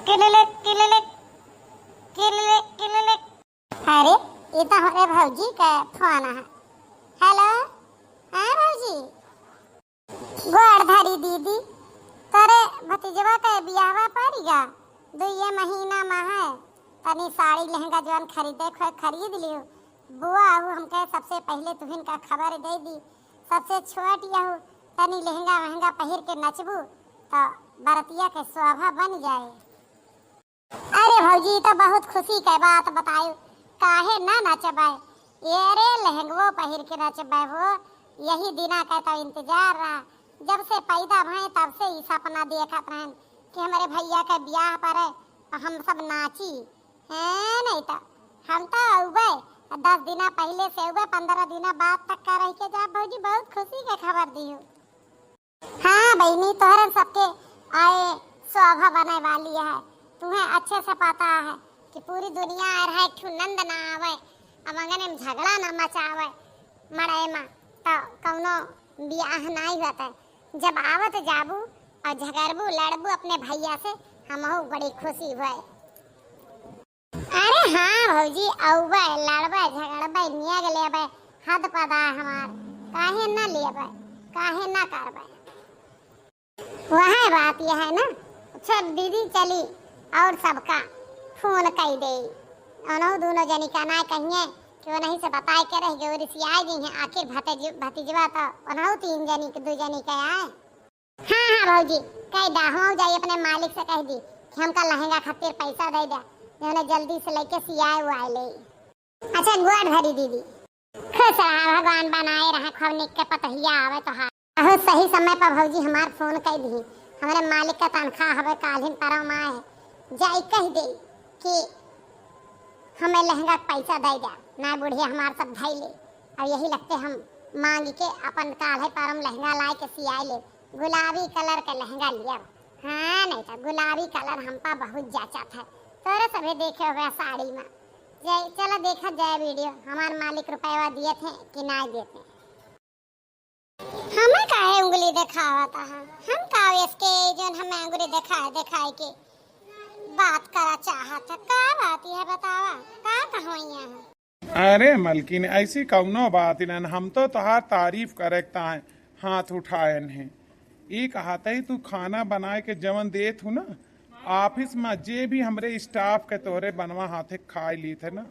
किलिलिक किलिलिक किलिलिक किलिलिक। अरे ये तो हमारे भौजी का फोन है। हेलो, हाँ भौजी, गोड़ धरी दीदी, तोरे भतीजवा के बियाहवा पड़ेगा, 2 महीना में है। तनी साड़ी लहंगा जवन खरीदे खरीद लियो। बुआ आहू हमके सबसे पहले तुहिन का खबर दे दी। सबसे छोट यहू तनी लहंगा महंगा पहिर के नचबू तो बरतिया के शोभा बन जाए। अरे भौजी तो बहुत खुशी के बात बतायो, काहे ना नचबे। ये रे लहंगो पहिर के नचबे हो, यही दिना का तो इंतजार रहा। जब से पैदा भए तब से ही सपना देखत रहन कि हमारे भैया के ब्याह पर हम सब नाची है। नहीं तो हम तो उबे 10 दिन पहले से उबे 15 दिन बाद तक का रह के जा। भौजी बहुत खुशी के खबर दी हो। हाँ बहनी, तोहरे सबके आए शोभा बने वाली है। तुम्हें अच्छे से पता है कि पूरी दुनिया रहे ठुनंद ना आवे, अमंगने में झगड़ा ना मचावे, मड़े में तो कौनो ब्याह नहीं होता। जब आवत जाबू और झगड़बू लड़बू अपने भैया से, हमहू बड़ी खुशी हुए। अरे हाँ भौजी, औबे लड़बे झगड़बे नियग लेबे, हद पदा हमार, काहे ना लेबे, काहे ना करबे। वह बात यह है ना। अच्छा दीदी चली और सबका फोन कह दे, उन्हों दोनों जनी का ना कहिए कि वो नहीं से बताए के रह गए रिसिया गई हैं। आखिर भतीजवा तो उन्हों 3 जनी के 2 जनी के आए। हाँ भौजी कह दा, हम जाइए अपने मालिक से कह दी कि हमका लहंगा खातिर पैसा दे दे, जो जल्दी से लेके सियाए वो आए ले। अच्छा गोड़ धरी दीदी, खुश रहा, भगवान बनाए रहा, खूब निक के पतहिया आवे तो हाँ। बहुत सही समय पर भौजी हमार फोन कह दी। हमारे मालिक का तनख्वाह हवे कालिन परम आए, जाई कह दे कि हमें लहंगा पैसा दे दे ना। बुढ़िया हमार सब धई ले और यही लगते हम मांग के अपन काले परम लहंगा लाए के सियाए ले। गुलाबी कलर का लहंगा लिया। हाँ नहीं तो गुलाबी कलर हमपा बहुत जाचा था। तोरे सभी देखे हुए साड़ी में। जय चलो देखा जाए वीडियो, हमार मालिक रुपया दिए थे कि ना देते। हमें काहे उंगली दिखावता है, हम काहे इसके जो हमें उंगली दिखाए के बात करा चाहत है। का बात है बतावा, का कहोइया है। अरे मलकिन ऐसी कौनो बात न, हम तो तोहार तारीफ करेक्ता है, हाथ उठायन है। ई कहते ही तू खाना बनाए के जवन देत हूँ ना, ऑफिस में जे भी हमरे स्टाफ के तोहरे बनवा हाथे खाए ली थे ना,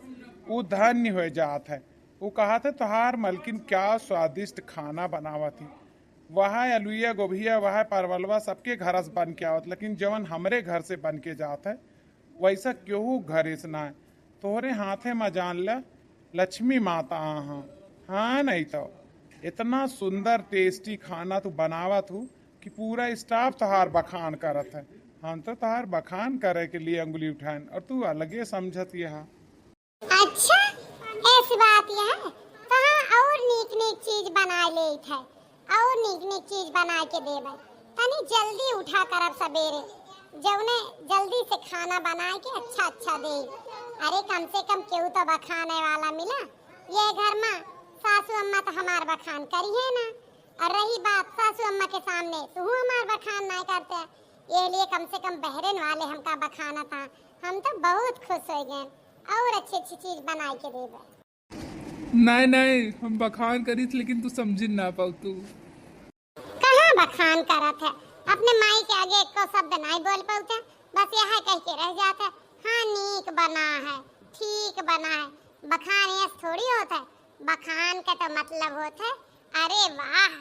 वो धन्य हो जात है। वो कहा थे तोहार मलकिन क्या स्वादिष्ट खाना बनावा थी। वह अलुआ गोभिया वह परवलवा सबके घर से बन के आवत, लेकिन जवन हमरे घर से बन के जात है वैसा क्यों घर से ना है। तोहरे हाथे में जान ल लक्ष्मी माता हाँ। हाँ नहीं तो इतना सुंदर टेस्टी खाना तू बनावत हूँ कि पूरा स्टाफ तोहार बखान करत है। हम तो तोहार बखान करे के लिए अंगुली उठाएं और तू अलगे समझत यहाँ। अच्छा ऐसी बात यह है तो हाँ, और नीक चीज बना ले थे, और नीक चीज बना के देबे। तनी जल्दी उठा करब सवेरे, जौने जल्दी से खाना बना के अच्छा दे। अरे कम से कम केहू तो बखाने वाला मिला। ये घर में सासू अम्मा तो हमार बखान करी है ना, और रही बात सासू अम्मा के सामने तू हमार बखान नहीं करते, ये लिए कम से कम बहरन वाले हमका बखाना था। हम तो बहुत खुश हो गए और अच्छी चीज बना के देबे। नहीं हम बखान करी थी, लेकिन तू समझ ना पाऊ। तू कहाँ बखान करत है, अपने माई के आगे एक को शब्द नहीं बोल पाते, बस यह कह के रह जाता है हाँ नीक बना है, ठीक बना है। बखान ये थोड़ी होता है, बखान का तो मतलब होता है अरे वाह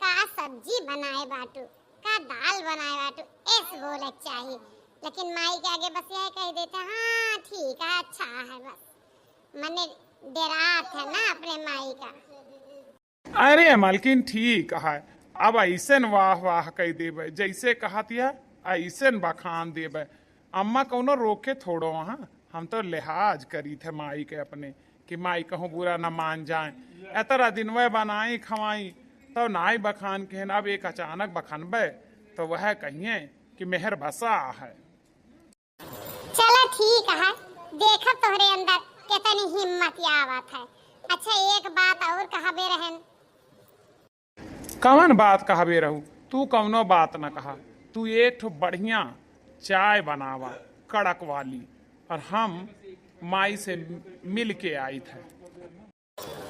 का सब्जी बनाए बाटू, का दाल बनाए बाटू, ऐसे बोले चाहिए। लेकिन माई के आगे बस यह कह देते हाँ ठीक है अच्छा है, बस मने डरात है ना अपने माई का। अरे मालकिन ठीक है, अब ऐसन वाह कह देबे जैसे कहतिया ऐसन बखान देबे। अम्मा कौनो रोके थोड़ो हाँ, हम तो लिहाज करी थे माई के अपने कि माई कहूँ बुरा न मान जाए। एतरा दिन वह बनाई खवाई तो नाई बखान के। अब एक अचानक बखानबे तो वह कहिए कि मेहर बसा है। चलो ठीक है, देखो तोहरे अंदर कितनी हिम्मत आवत है। अच्छा एक बात और कहबे रहन। कौन बात कहबे रहू, तू कौनो बात न कहा। तू एक ठो बढ़िया चाय बनावा, कड़क वाली, और हम माई से मिल के आई थे।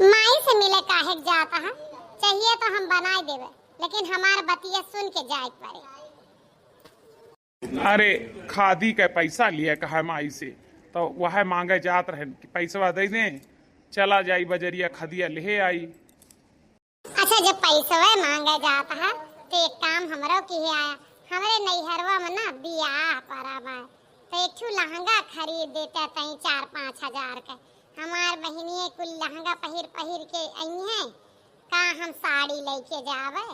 माई से मिले काहे जाता है, चाहिए तो हम बनाए देवे, लेकिन हमार बतिया सुन के जाए पड़े। अरे खादी के पैसा लिए कहा माई से, तो वह मांगे जात रहे कि पैसा दे दें, चला जाई बजरिया खदिया ले आई। अच्छा, जब पैसा मांगा जाता है तो एक काम हमरो की है आया, हमारे नैहरवा में ना बियाह परब है, तो एक लहंगा खरीद देते तई 4-5 हजार के। हमार बहनिए कुल लहंगा पहिर पहिर के आई है, का हम साड़ी लेके जावे।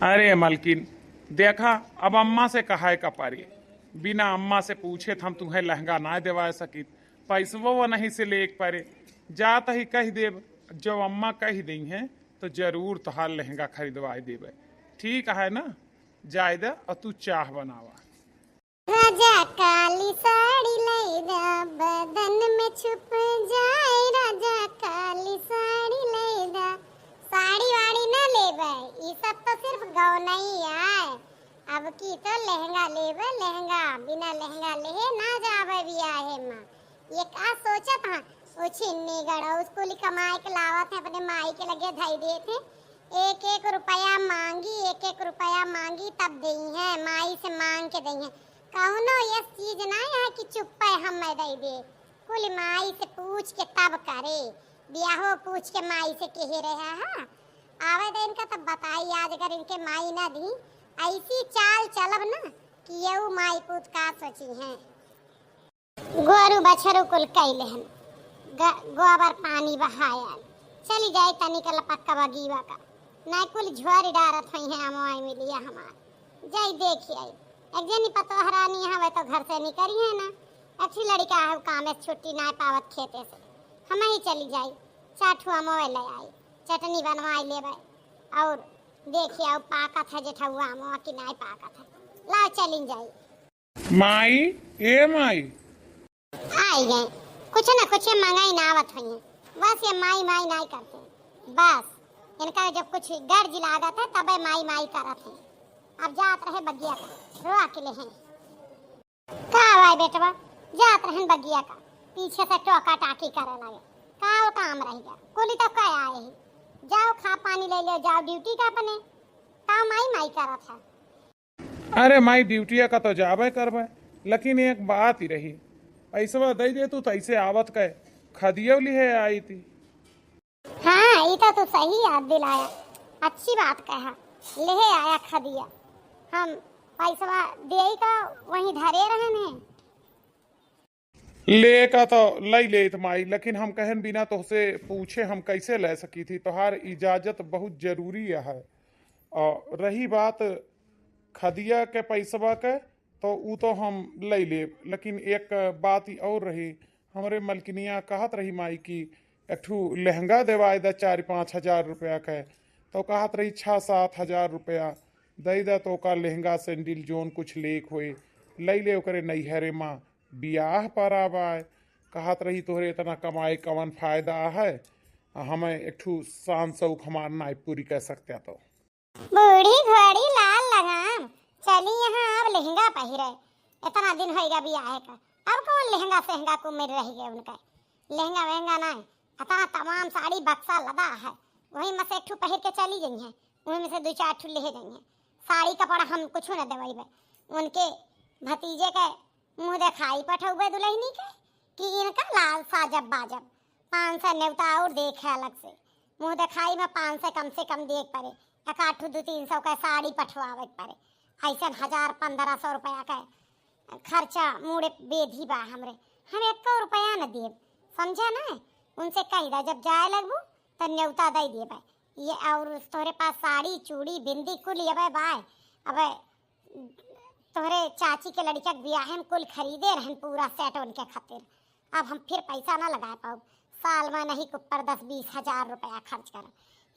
अरे मलकिन देखा, अब अम्मा से कहा है कपारी, बिना अम्मा से पूछे हम तुम्हें लहंगा ना दिवा सकी, पैसवो वो नहीं से ले पारे, जात ही कह देव, जो अम्मा कह दी हैं तो जरूर तुहार लहंगा खरीदवाए देवे। ठीक है ना, जाए दे और तू चाह बनावा। राजा काली साड़ी लैदा बदन में छुप जाए, राजा काली साड़ी लैदा। साड़ी वाड़ी न लेबे, ये सब तो सिर्फ गौनई आए, अब की तो लहंगा लेबे, लहंगा बिना लहंगा ले ना जावे बियाहे में। ये का सोचत हां, वो छिन्नी गड़ा उसको कमाए के लावत है, अपने माई के लगे धई देते, एक एक रुपया मांगी, एक एक रुपया मांगी तब दई है, माई से मांग के दई है। कौनो ये चीज ना है कि चुप पे हम दे दे, कुल माई से पूछ के तब करे, बियाहो पूछ के माई से कह रहे हैं। आवे तो इनका तब बताई, आज अगर इनके माई ना दी, ऐसी चाल चलब ना कि ये माई पूत का सोची है। गोरू बछरू कुल कैले हैं, गोबर पानी बहाया, चली जाए तनी का लपक्का बगीवा का, ना कुल झुआरी डारत हुई है अमवाई मिलिया हमार, जाई देखी आई। एक जनी पतो हरानी हवे तो घर से निकली है ना, अच्छी लड़का है काम छुट्टी ना पावत खेते से, हम ही चली जाई, चाठुआ मोए ले आई, चटनी बनवाई लेबे, और देखिए अब पाकत है जेठुआ मोआ कि नहीं पाकत है, ला चली जाई। माई ए माई आई गए, कुछ ना कुछ मंगाई ना आवत हुई है, बस ये माई माई नहीं करते, बस इनका जब कुछ गर्ज लागत है तबे माई माई करत है। अब जात रहे बगिया का, रोआ के ले हैं का भाई बेटवा, जात रहे बगिया का, पीछे से टोका टाकी करे लगे, का वो काम रह गया, कुली तो कह आए ही, जाओ खा पानी ले लो, जाओ ड्यूटी का अपने, का माई माई करत है। अरे माई ड्यूटिया का तो जाबे करबे, लेकिन एक बात ही रही, पैसा दे दे तू तैसे आवत के खदियो लिए आई थी। हाँ ये तो तू सही याद दिलाया, अच्छी बात कहा, ले आया खदिया, हम पैसा दे का वहीं धरे रहन है। ले का तो लई लेत माई, लेकिन हम कहन बिना तोहसे पूछे हम कैसे ले सकी थी, तोहार इजाजत बहुत जरूरी है। और रही बात खदिया के पैसवा के, तो ऊ तो हम ले ले, लेकिन एक बात ही और रही, हमारे मलकिनिया कहत रही माई की एक ठू लहंगा देवाए दा 4-5 हजार रुपया के, तो कहत रही 6-7 हजार रुपया दे दा, तो का लहंगा सैंडल जोन कुछ लेक होए लई ले ओकरे नैहरे माँ बियाह पर आवाए। कहत रही तोहरे इतना कमाए कवन फायदा है, हमें एक ठू शान शौक हमार नाई पूरी कर सकते तो। बूढ़ी घोड़ी लाल लगाम, चली यहाँ अब लहंगा पहिरे, इतना दिन होएगा बियाह का, अब कौन लहंगा सहंगा को मिल रही है उनका, लहंगा वहंगा नहीं, अतः तमाम साड़ी बक्सा लदा है, वही में से एक ठू पहिर के चली गई है, वही में से 2-4 ठू ले गई है, साड़ी कपड़ा हम कुछ न देवई बे, उनके भतीजे के मुंह दिखाई पठौबे दुल्हनी के कि इनका लाल साजब बाजब 500 नेवता और देखे अलग से, मुंह दिखाई में 500 कम से कम देख पड़े, 1-2-300 का साड़ी पठवावे पड़े, ऐसा 1000-1500 रुपया का खर्चा मुड़े बेधी बा हमरे, हम 1 रुपया न देव, समझा ना, उनसे कही दा जब जाए लगबू तो न्योता दे दिए बा, ये और तोहरे पास साड़ी चूड़ी बिंदी कुल ये बाय, अब तोहरे चाची के लड़का के ब्याह में कुल खरीदे रहन पूरा सेट उनके खातिर, अब हम फिर पैसा ना लगा पाऊ, साल में नहीं ऊपर 10-20 हजार रुपया खर्च कर,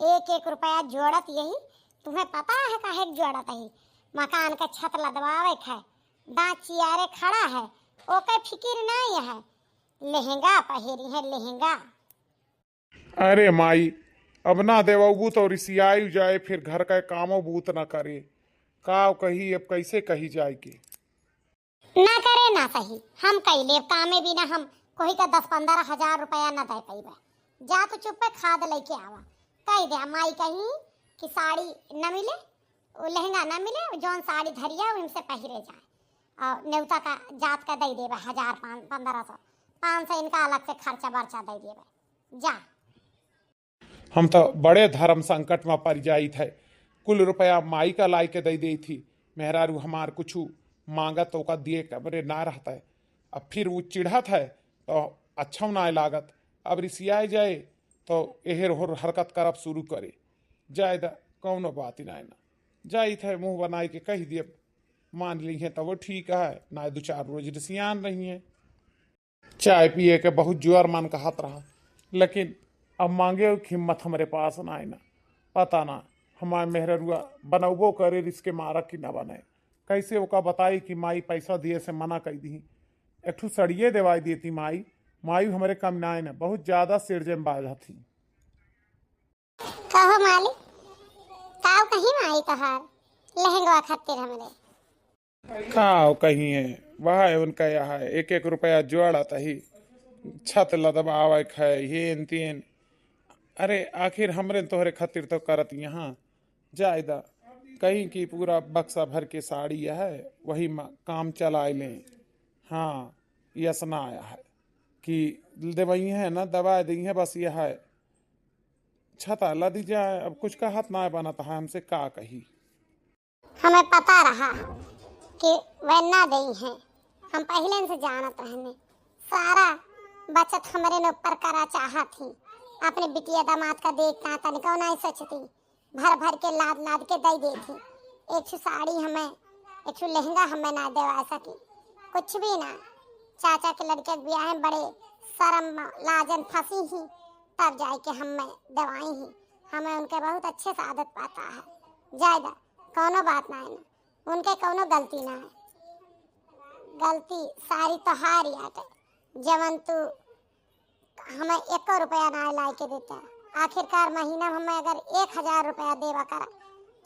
1-1 रुपया जोड़त यही, तुम्हें पता है काहे जोड़त है, मकान का छत लदवावे है, दांत चियारे खड़ा है, ओके फिकिर नहीं है, लहंगा पहिरी है लहंगा। अरे माई अब ना देवबू तो रिसियाई जाए, फिर घर का कामो बूत ना करे, का कही अब कैसे कही जाए की। ना करे ना सही, हम कैले कामे भी ना, हम कोई का 10-15 हजार रुपया न दे पैबे। जा तो चुप पे खाद लेके आवा, कह दे माई कहीं कि साड़ी न मिले, वो लहंगा न मिले, जौन साड़ी धरिया उनसे पहिरे जाए, और नेवता का जात का दे देवे 1000-1500, 500 इनका अलग से खर्चा बर्चा दे देवे। जा हम तो बड़े धर्म संकट में पड़ जाई थे, कुल रुपया माई का लाई के दे दी थी, मेहरारू हमार कुछ मांगा तो का दिए कबरे ना रहता है। अब फिर वो चिढ़त है तो अच्छा ना लागत, अब रिसिया जाए तो एहर होर हरकत करब शुरू करे। जाए दा कौनो बात ही ना जाई थे, मुंह बनाई के कह दिए, मान ली है तो वो ठीक है, ना 2-4 रोज रिसियान रही है। चाय पिए के बहुत जोर मन कहत रहा, लेकिन अब मांगे की हिम्मत हमारे पास ना है ना, पता ना हमारे मेहरुआ बनबो करे इसके मारा कि ना बने, कैसे ओका बताई कि माई पैसा दिए से मना कर दी। एक ठू सड़िए दवाई दी थी माई, माई हमारे कम ना है ना, बहुत ज्यादा सिरजे में बाधा थी। कहो मालिक, काव कहीं माई तहार लहंगा खातिर हमरे खाओ कहीं है वह उनका यहाँ 1-1 रुपया जोड़ा तही छत लदबावे खाए हेन तेन। अरे आखिर हमरे तोहरे खातिर तो करत यहाँ जायदा, कहीं की पूरा बक्सा भर के साड़ी है वही काम चलाए लें। हाँ यसना आया है कि दवाई है ना, दवा दी है, बस यह है छता लदी जाए, अब कुछ का हाथ ना बनाता है, हमसे का कही। हमें पता रहा कि वह ना दई हैं, हम पहले से जानत रहने, सारा बचत हमारे ऊपर करा चाहा थी, अपने बिटिया दामाद का देखना तनिको नहीं सोचती, भर भर के लाद लाद के दई देती। एक ठो साड़ी हमें, एक ठो लहंगा हमें ना देवा सकी, कुछ भी ना। चाचा के लड़के के ब्याह में बड़े शर्म लाजन फंसी ही, तब जाए के हमें दवाई ही, हमें उनके बहुत अच्छे से आदत पाता है। जायदा कौनो बात ना है ना, उनके कौनो गलती ना है, गलती सारी तोहारी आटे, जवन तू हमें 1 रुपया ना ला के देता। आखिरकार महीना में हमें अगर 1000 रुपया देवा करा,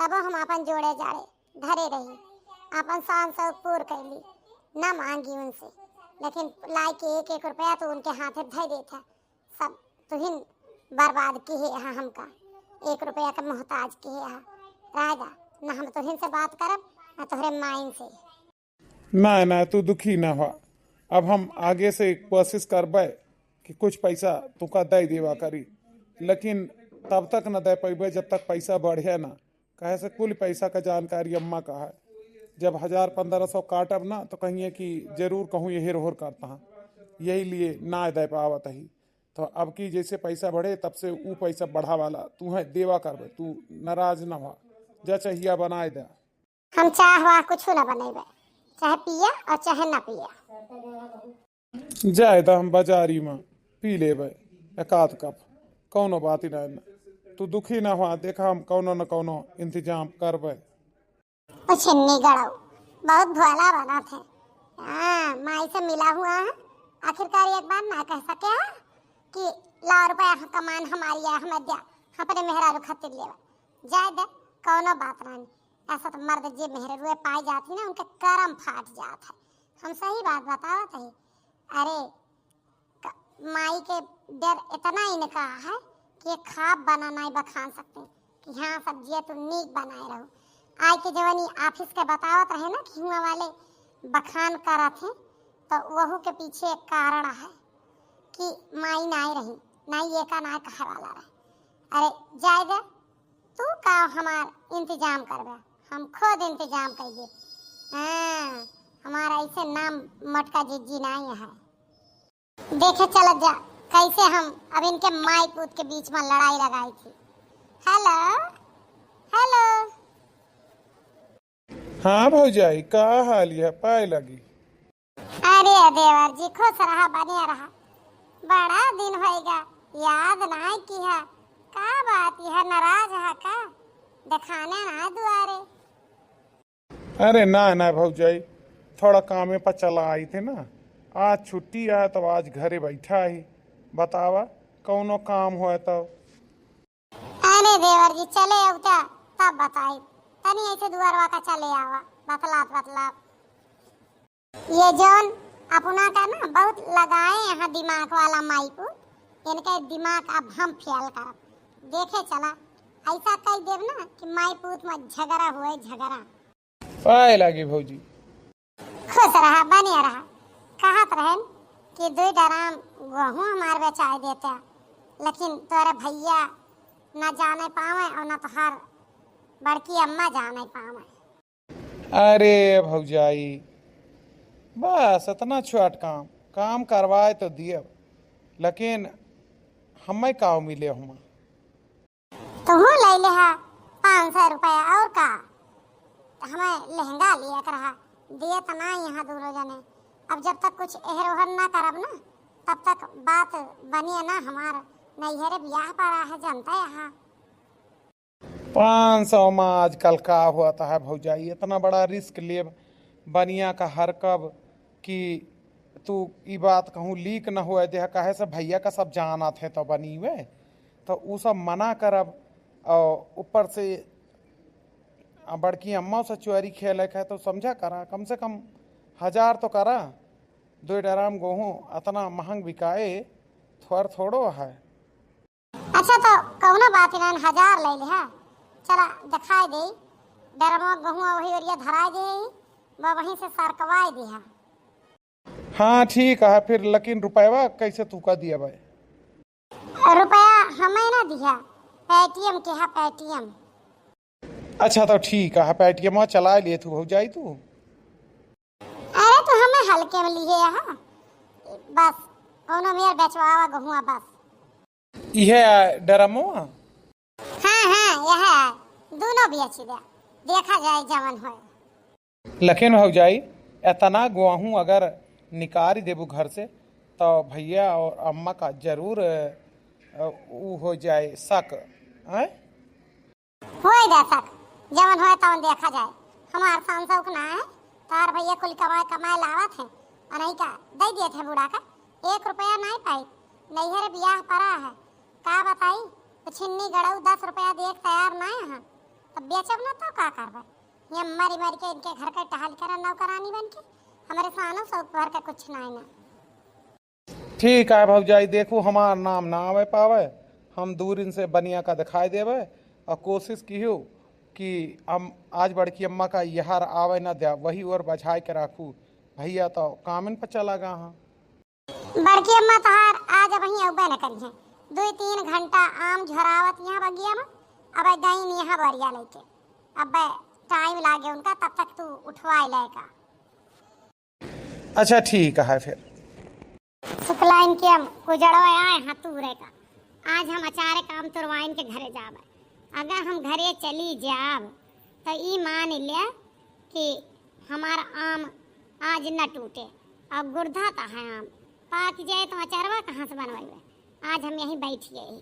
तब हम अपन जोड़े जाड़े धरे रही, अपन शान से पूर कैली, ना मांगी उनसे, लेकिन लाई के 1-1 रुपया तो उनके हाथे धर देता। सब तुहिन बर्बाद की है यहाँ, हमका 1 रुपया का मोहताज की है यहाँ। राजा ना हम तुहिन से बात करब ना तोहरे माइन से। ना ना तू दुखी ना हो, अब हम आगे से कोशिश करबे कि कुछ पैसा तुका दे देवा करी, लेकिन तब तक न दे पैबे जब तक पैसा बढ़े ना, कहे से कुल पैसा का जानकारी अम्मा का है। जब 1000-1500 काटब ना तो कहिए कि जरूर कहूँ ये हेर करता है, यही लिए ना दे पावत ही। तो अब की जैसे पैसा बढ़े तब से वो पैसा बढ़ा वाला तू है देवा करबे, तू नाराज ना हो, जा चाहिए बनाए दे। हम चाहवा कुछ ना बनेबे, चाहे पिया और चाहे ना पिया। जाए तो हम बाजारी में पी लेबे 1-8 कप, कौनो बात ही ना, तू दुखी ना हुआ, देखा हम कौनो न कौनो इंतजाम करबे। छिन्नी गड़ाऊ बहुत भोला बना थे, हाँ माई से मिला हुआ है, आखिरकार एक बार ना कह सके कि 100 रुपया कमान हमारी है, हमें दिया अपने मेहरारू खातिर लेवा। जाए दे कौनो बात नहीं, ऐसा तो मर्द जे मेहरारू पाई जाती ना उनके करम फाट जात है। हम सही बात बतावत है। अरे माई के डर इतना इनका है कि खाब बना नहीं बखान सकते कि हाँ सब्जियां तो नीक बनाए रहो। आज के जवानी ऑफिस के बतावत रहे ना कि हुआ वाले बखान करत हैं, तो वहू के पीछे एक कारण है कि माई नहीं रही, नहीं ये का ना कहे वाला रहे। अरे जाए दे, तू का हमार इंतजाम करबे, हम खुद इंतजाम कर दे। हाँ हमारा ऐसे नाम मटका जिज्जी नहीं है। देखे चल जा कैसे हम अब इनके माई पूत के बीच में लड़ाई लगाई थी। Hello hello. हाँ भौजाई का हाल है, पाए लगी। अरे देवर जी खुश रहा, बढ़िया रहा, बड़ा दिन होएगा, याद नहीं किया, का बात यह नाराज है का, दिखाने ना दुआरे। अरे ना ना भौजाई, थोड़ा कामे पर चला आई थे ना, आज छुट्टी है तो आज घरे बैठा ही, बतावा कौनो काम हो तो। अरे देवर जी चले उठा तब बताई, तनी ऐसे दुआरवा का चले आवा, बतलात बतलात। ये जोन अपना का ना बहुत लगाए यहाँ दिमाग वाला माई को, इनके दिमाग अब हम फेल कर देखे चला ऐसा कह देव ना कि माई पूत में झगड़ा हुए झगड़ा। पाए लागी भौजी। खुश रहा बने रहा, कहत रहे कि 2 डराम गेहूँ हमारे बेचाए देते, लेकिन तोरे भैया न जाने पावे और न तोहार बड़की अम्मा जाने पावे। अरे भौजाई बस इतना छोट काम करवाए तो दिए, लेकिन हमें का मिले हम तुम ले लिहा 500 रुपया और का, हमें लहंगा लिया कर रहा दिए तो ना यहाँ दोनों जने। अब जब तक कुछ एहर ओहर ना करब ना तब तक बात बनिए ना, हमार नैहरे ब्याह पड़ा है जनता यहाँ। 500 में आजकल का होता है भौजाई, इतना बड़ा रिस्क ले बनिया का हरकब कि तू ये बात कहूँ लीक न हो दे, कहे से भैया का सब जाना थे तो बनी वे तो वो सब मना करब, और ऊपर से बड़की अम्मा से चोरी खेल है तो समझा करा, कम से कम 1000 तो करा। 2 डराम गेहूँ इतना महंग बिकाए थोड़ो है। अच्छा तो कौनो बात नहीं, 1000 ले लिहा, चला दिखाई दे डरमो गेहूँ वही ओरिया धराई दे, वहीं से सरकवाई दिहा। हाँ ठीक है फिर, लेकिन रुपया कैसे तू का दिया भाई? रुपया हमें ना दिया, पेटीएम के है पेटीएम। अच्छा तो ठीक है पेटीएम चला लिए तू हो जाई तू। अरे तो हमें हल्के में लिए यहाँ बस, कोनो मेर बेचवावा गेहूँ बस। यह डरमो हाँ यह है, दोनों भी अच्छी दे, देखा जाए जवन हो। लेकिन हो जाई इतना गेहूँ अगर निकाल देबू घर से तो भैया और अम्मा का जरूर वो हो जाए शक है। हो दे शक, जवन हो तवन देखा जाए। हमार सांसौक ना है, तार भैया कुल कमाए लावत है और नहीं का दे दिए थे बूढ़ा का 1 रुपया नहीं पाई, नैहर ब्याह पड़ा है का बताई, तो छिन्नी गड़ऊ 10 रुपया देख तैयार ना है, तब बेचब ना तो का करबे, ये मरी के इनके घर के टहल कर नौकरानी बन के हमारे सानो सब भर का कुछ नहीं ना। ठीक है भौजाई, देखो हमार नाम ना आवे पावे, हम दूर इनसे बनिया का दिखाई देवे और कोशिश कियो कि हम आज बड़की अम्मा का यहार आवे ना दे, वही और बचाए के रखू। भैया तो कामन पर चला गा। हाँ बड़की अम्मा तहार आज वहीं उबे न करी है, 2-3 घंटा आम झरावत यहाँ बगिया में, अब गई यहाँ बरिया लेके, अब टाइम लागे उनका, तब तक तू उठवाई लेगा। अच्छा ठीक है फिर। शुक्लाइन के हम कुजड़ो आए हाँ तूरे का, आज हम अचारे काम तुरवाइन के घरे जाब। अगर हम घरे चली जाब तो ई मान लिया कि हमारा आम आज न टूटे, अब गुर्दा ता है आम पाक जाए तो अचारवा कहाँ से बनवाइबे। आज हम यहीं बैठिए ही,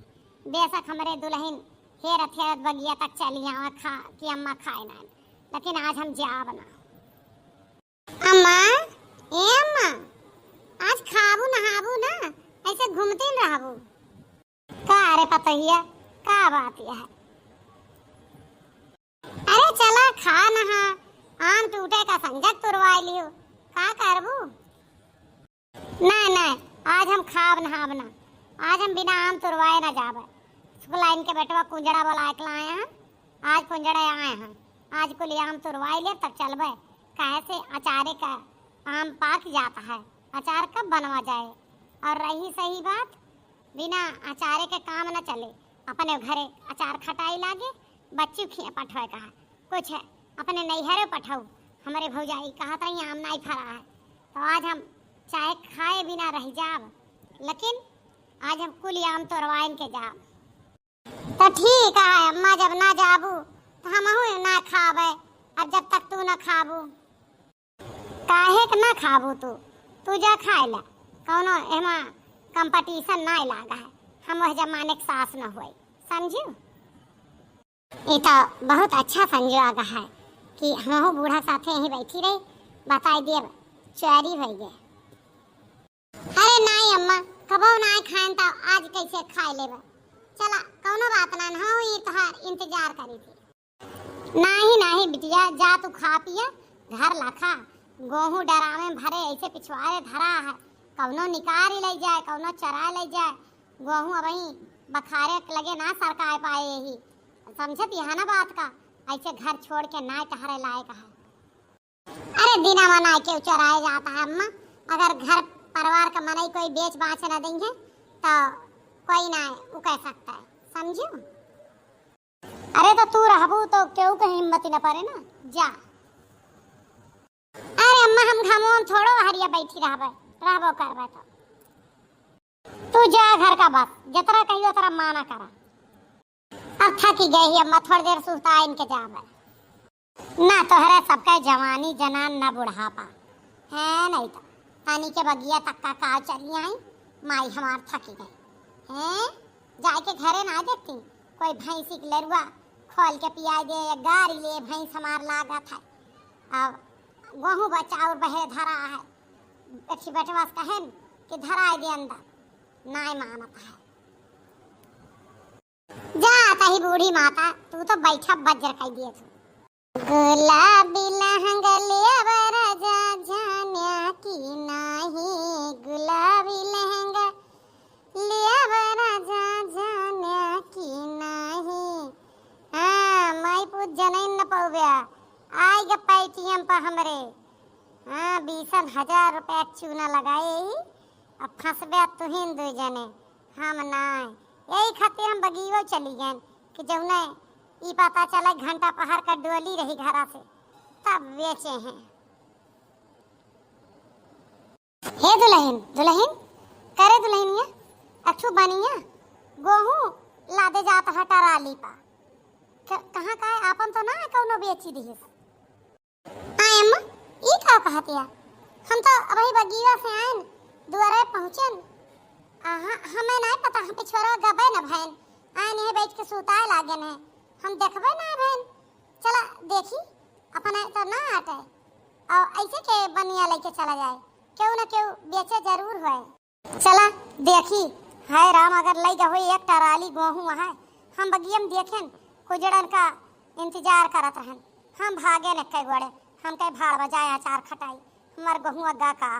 बेशक हमारे दुल्हन हेरत बगिया तक चली आवा खा कि अम्मा खाए ना, लेकिन आज हम जाब ना। अम्मा ए अम्मा आज खाबू नहाबू ना, ऐसे घूमते रहबू का? अरे पतहिया का बात यह है, अरे चला खा नहा, आम टूटे का संजक तुरवा लियो, का करबू? नहीं आज हम खाब नहाब ना, आज हम बिना आम तुरवाए ना जाबे। शुक्लाइन के बेटवा कुंजड़ा बोला के लाए हैं, आज कुंजड़ा आए हैं, आज कुल आम तुरवाई ले तब चलबे, काहे से अचारे का आम पाक जाता है, अचार कब बनवा जाए। और रही सही बात, बिना अचारे के काम न चले, अपने घरे अचार खटाई लागे, बच्ची खिए पठवे का है कुछ है, अपने नैहरे पठाऊ। हमारे भौजाई कहा था आम नहीं फरा है, तो आज हम चाहे खाए बिना रह जाब, लेकिन आज हम कुल आम तोड़वाइन के जाब। तो ठीक है अम्मा, जब ना जाबू तो हम ना खाबे, अब जब तक तू ना खाबू। काहे के ना खाबू तू जा खाए ला, कौनो एमा कंपटीशन ना लागा है, हम वह जमाने के सास न हुए, समझू। ये तो बहुत अच्छा संजोग है कि हम बूढ़ा साथे यहीं बैठी रही, बताई दिए चोरी भई गए। अरे नहीं अम्मा, कबो ना खाएं तो आज कैसे खाए लेबे, चला कौनो बात ना हो, ये तोहार इंतजार करी थी। नहीं बिटिया, जा तू खा पिया, घर ला खा, गेहूं डरामे भरे ऐसे पिछवाड़े धरा है, कौनो निकार ही ले जाए, कौनो चरा ले जाए। गेहूं अब ही बखारे लगे ना सरकाए पाए यही, समझत यहाँ ना बात का। ऐसे घर छोड़ के ना टहरे लायक है। अरे बिना मनाए के चराया जाता है अम्मा। अगर घर परिवार का मनाई कोई बेच बाच न देंगे तो कोई ना वो कह सकता है, समझो। अरे तो तू रहबू तो क्यों कहीं हिम्मत न पड़े ना, जा। अरे अम्मा हम घमों थोड़ो हरिया बैठी रहबो करबे तो तू जा घर का बस, जतरा कहियो तरा माना करा। अब थकी गई अम्मा, थोड़ी देर सुता इनके जावे ना। तोहरे सबके जवानी जनान ना बुढ़ापा है नहीं तो पानी के बगिया तक का काल चली आई। माई हमार थकी गई हैं, जाके घरे ना देखती कोई भैंसी के लरुआ खोल के पिया दे या गारी ले भैंस हमार लागत है। अब गेहूं बचा और बहे धरा है, अच्छी बेटवा कहन कि धराए दे अंदर, नाय मानत है। जा ही बूढ़ी माता, तू तो बैठा बज्र कह दिए तू। गुलाबी लहंगा ले राजा जान्या की नाही, गुलाबी लहंगा ले राजा जान्या की नाही। हाँ मैं पूछ जनैन न पौव्या आई ग पेटीएम पर हमरे। हाँ 20,000 रुपया चूना लगाए ही, अब फंसबे तुहिन दो जने हम ना। यही खातिर हम बगीवो चली गए कि जौने ई पता चला घंटा पहर का डोली रही घरा से तब बेचे हैं। हे दुल्हन दुल्हन करे दुल्हनिया अच्छू बनिया गेहूं लादे जात है टराली पा। कहाँ का है आपन तो ना कौनो बेची दी। आय अम्मा ई का कहतिया, हम तो अभी बगीवा से आए दुआरे पहुंचन। हमें नहीं पता, हम पिछोरा गबे न भैन आए नहीं बैठ के सुताए लागे ने, हम देखबे ना बहन। चला देखी अपने तो ना हटे और ऐसे के बनिया लेके चला जाए, क्यों ना क्यों बेचे जरूर है। चला देखी हाय राम, अगर लई गए एक टराली गेहूं है, हम बगियम देखें कुजड़न का इंतजार करत रहन। हम भागे न कई गोड़े, हम कई भाड़ बजाए अचार खटाई हमार गेहूं अग्गा का।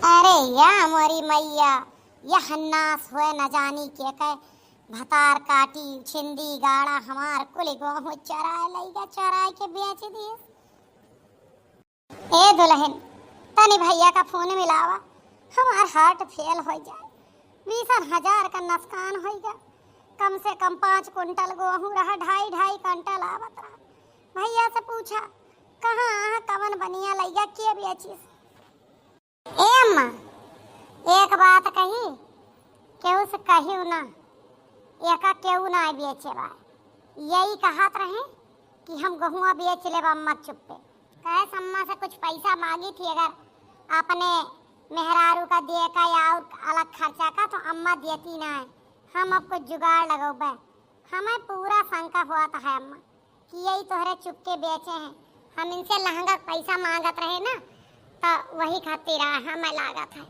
अरे या मोरी मैया, यह नास हुए न जानी के कह भतार काटी छिंदी गाड़ा हमार कुल गेहूं चराए लईगा, चराए के बेच दिए। ए दुल्हन तनी भैया का फोन मिलावा, हमार हार्ट फेल हो जाए। 20,000 का नुकसान होगा, कम से कम 5 कुंटल गेहूं रहा, 2.5 कुंटल आवत रहा। भैया से पूछा कहाँ कवन बनिया लईगा के बेची। ए अम्मा एक बात कही, केहू से कहियो ना, एका केहू ना बेचे बा। यही कहत रहे कि हम गेहुआ बेच ले अम्मा चुप्पे। कहे अम्मा से कुछ पैसा मांगी थी, अगर अपने मेहरारू का दे का या और अलग खर्चा का तो अम्मा देती ना है। हम अब कुछ जुगाड़ लगोबे। हमें पूरा शंका हुआ था है अम्मा कि यही तोहरे चुपके बेचे हैं। हम इनसे लहंगा पैसा मांगत रहे ना, तो वही खातिर हमें लागत है।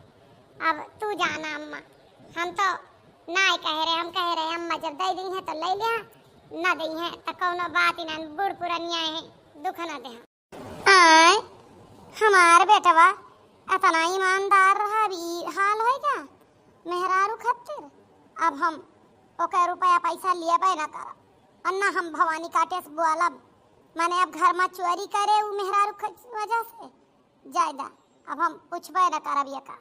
अब तू जाना अम्मा, हम तो ना कह रहे, हम कह रहे अम्मा जब दे दी है तो ले लिया, ना दी है तो कौनो बात ही ना, बूढ़ पुरनिया है दुख ना दे। आय हमार बेटवा इतना ईमानदार रहा भी हाल होगा मेहरारू खातिर। अब हम ओके रुपया पैसा लिए बे ना कर, अन्ना हम भवानी काटे से बोलब माने अब घर में चोरी करे वो मेहरारू की वजह से जायदा। अब हम पूछबे ना करब ये का,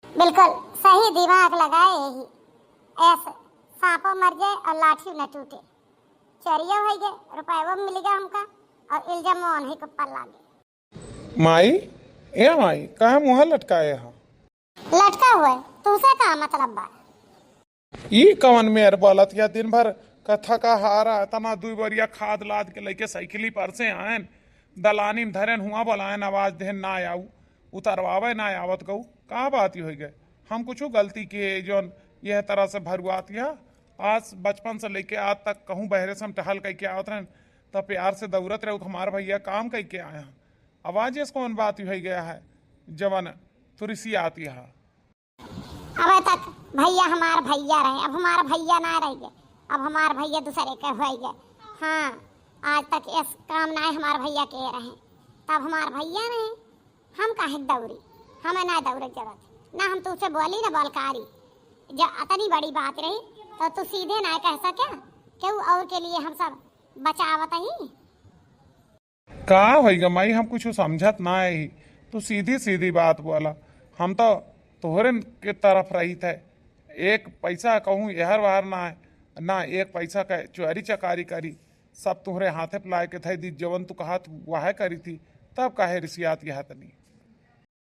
बिल्कुल सही दिमाग लगाए ही। ऐसे सांपो मर जाए और लाठी न टूटे, चरिया हो गए रुपया मिलेगा हमका और इल्जाम नहीं को पर लागे। माई ए माई कहाँ मुँह लटकाए हा? लटका हुआ है तुझसे का मतलब बा? ई कवन मेर बोलत या दिन भर कथा का हारा तना 2 बरिया खाद लाद के लेके साइकिली पर से आयन दलानी में धरन हुआ बोलायन आवाज देन ना आऊ उतरवावे ना आवत गऊ। का बात ही हो गए, हम कुछ गलती किए जोन यह तरह से भरुआत या आज बचपन से लेके आज तक कहूँ बहरे से हम टहल कह के आवत रहन तब प्यार से दौड़त रहे हमारे भैया काम कह के आया। आवाज इस कौन बात ही हो गया है जवन थोड़ी सी आती है। अब तक भैया हमार भैया रहे, अब हमारा भैया ना रह गए, अब हमार भैया दूसरे के हो गए। हाँ आज तक इस काम ना हमारे भैया के रहे, तब हमार भैया ने हम काहे दौड़ी, हमें ना दौड़े जरूरत ना, हम तुझसे बोली ना बोलकारी। जब इतनी बड़ी बात रही तो तू सीधे ना कह सके क्यों और के लिए हम सब बचावत ही। का होगा माई, हम कुछ समझत ना है। तू सीधी सीधी बात बोला, हम तो तोहरे के तरफ रही थे। एक पैसा कहूँ यहर वार ना है ना, एक पैसा का चोरी चकारी करी, सब तुहरे हाथे पलाए के थे दी, जवन तू कहा वह करी थी, तब काहे रिसियात यह तनी।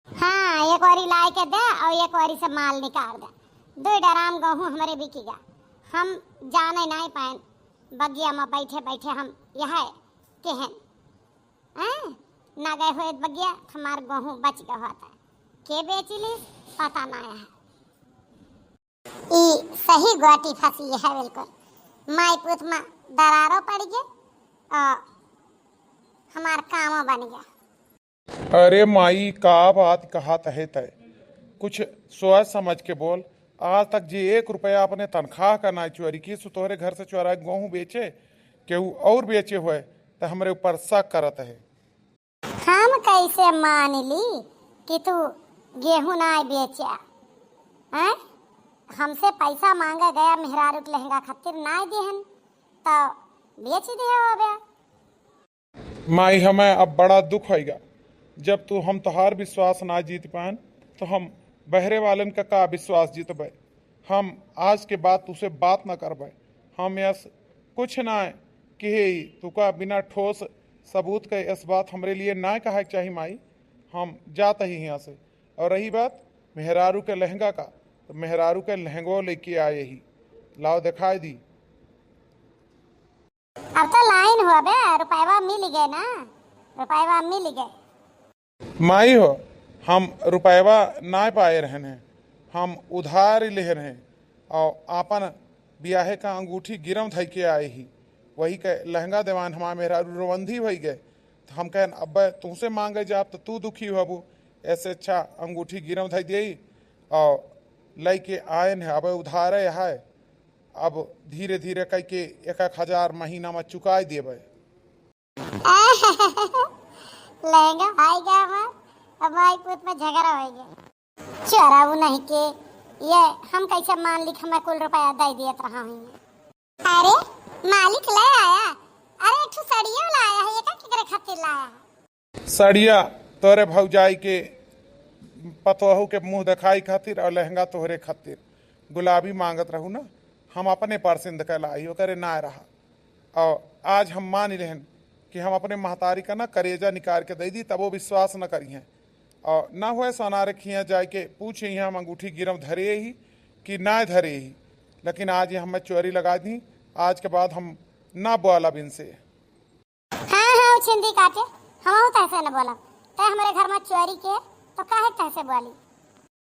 हाँ, एक बारी लाई के दे और एक बारी से माल निकाल दे, दो डराम गहूँ हमारे बिकेगा। हम जाने नहीं पाए बगिया में बैठे बैठे हम यह केहन ना गए हुए बगिया, हमार गेहूँ बच गया होता है, के बेचिली पता ना है। ई सही गोटी फंसी है बिल्कुल, माई पुत में दरारो पड़ गए और हमार कामो बन गया। अरे माई का बात कहा तहे तय, कुछ सोच समझ के बोल। आज तक जी 1 रुपया अपने तनख्वाह का ना चोरी की, सो तोहरे घर से चोरा गेहूँ बेचे केहू और बेचे हुए तो हमरे ऊपर शक करत है। हम कैसे मान ली कि तू गेहूं ना बेचा हैं? हमसे पैसा मांगा गया मेहरारू के लहंगा खातिर ना दिहन तो बेच दिया हो गया। माई हमें अब बड़ा दुख होगा, जब तू हम तोहार विश्वास ना जीत पान तो हम बहरे वालन का विश्वास जीतबे। हम आज के बाद तुझसे बात ना करबे। हम यस कुछ ना कि तू का बिना ठोस सबूत के इस बात हमरे लिए ना कहा चाहिए माई, हम जाते ही यहाँ से। और रही बात मेहरारू के लहंगा का, तो मेहरारू के लहंगो लेके आए ही, लाओ दिखाई दी। अब तो लाइन हुआ बे, रुपया मिल गए ना, रुपया मिल गए। माई हो, हम रुपया ना पाए रहन हैं, हम उधार ले रहे हैं और आपन ब्याहे का अंगूठी गिरम थई के आए ही, वही के लहंगा देवान हमारे मेहरारू रोबंधी हो गए। तो हम कहन अब तुमसे मांगे जाब तो तू दुखी होबू, ऐसे अच्छा अंगूठी गिरम थई दे और लई के आयन है। अब उधार है, अब धीरे धीरे कह के 1,000 महीना में चुकाई देवे। लहंगा भाई गया हमार, अब भाई पुत में झगड़ा हो गया। चोराऊ नहीं के ये हम कैसे मान ली हमें कुल रुपया दे दिए रहा हूँ। अरे मालिक ले आया, अरे एक सड़िया लाया है, ये का केकरे खातिर लाया है? सड़िया तोरे भौजाई के पतोहू के मुंह दिखाई खातिर और लहंगा तोहरे खातिर गुलाबी मांगत रहू ना, हम अपने परसिंद के लाई हो करे ना रहा। और आज हम मान रहन कि हम अपने महतारी का ना करेजा निकाल के दे दी, तब वो विश्वास न करी हैं और ना हुए सोना रखिए जाए के पूछे हम अंगूठी गिरम धरे ही कि ना धरे ही। लेकिन आज ये हमें चोरी लगा दी, आज के बाद हम ना बोला बिन से। हाँ छिंदी काटे, हम तैसे न बोला ते हमारे घर में चोरी के तो काहे तैसे बोली।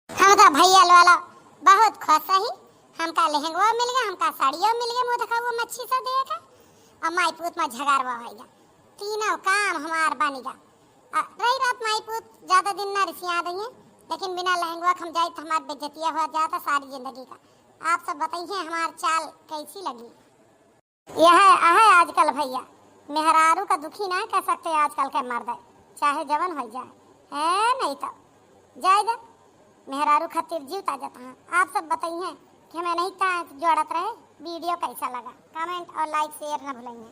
हम तो भैया वाला बहुत खुश ही, हमका लहंगा मिल गया, हमका साड़िया मिल गया, मुँह दिखा वो मच्छी सा देगा और माई पूत में झगड़वा होगा, तीनों काम हमार बनेगा। रही बात माई पूत ज्यादा दिन ना रिसिया देंगे, लेकिन बिना लहंगा हम जाए तो हमार बेइज्जतिया हो जाता सारी जिंदगी का। आप सब बताइए हमार चाल कैसी लगी। यह है आजकल भैया, मेहरारू का दुखी ना कह सकते आजकल के मर्द, चाहे जवन हो जाए है नहीं तो जाएगा मेहरारू खातिर जीवता जाता है। आप सब बताइए कि हमें नहीं था जोड़त रहे। वीडियो कैसा लगा, कमेंट और लाइक शेयर न भूलेंगे।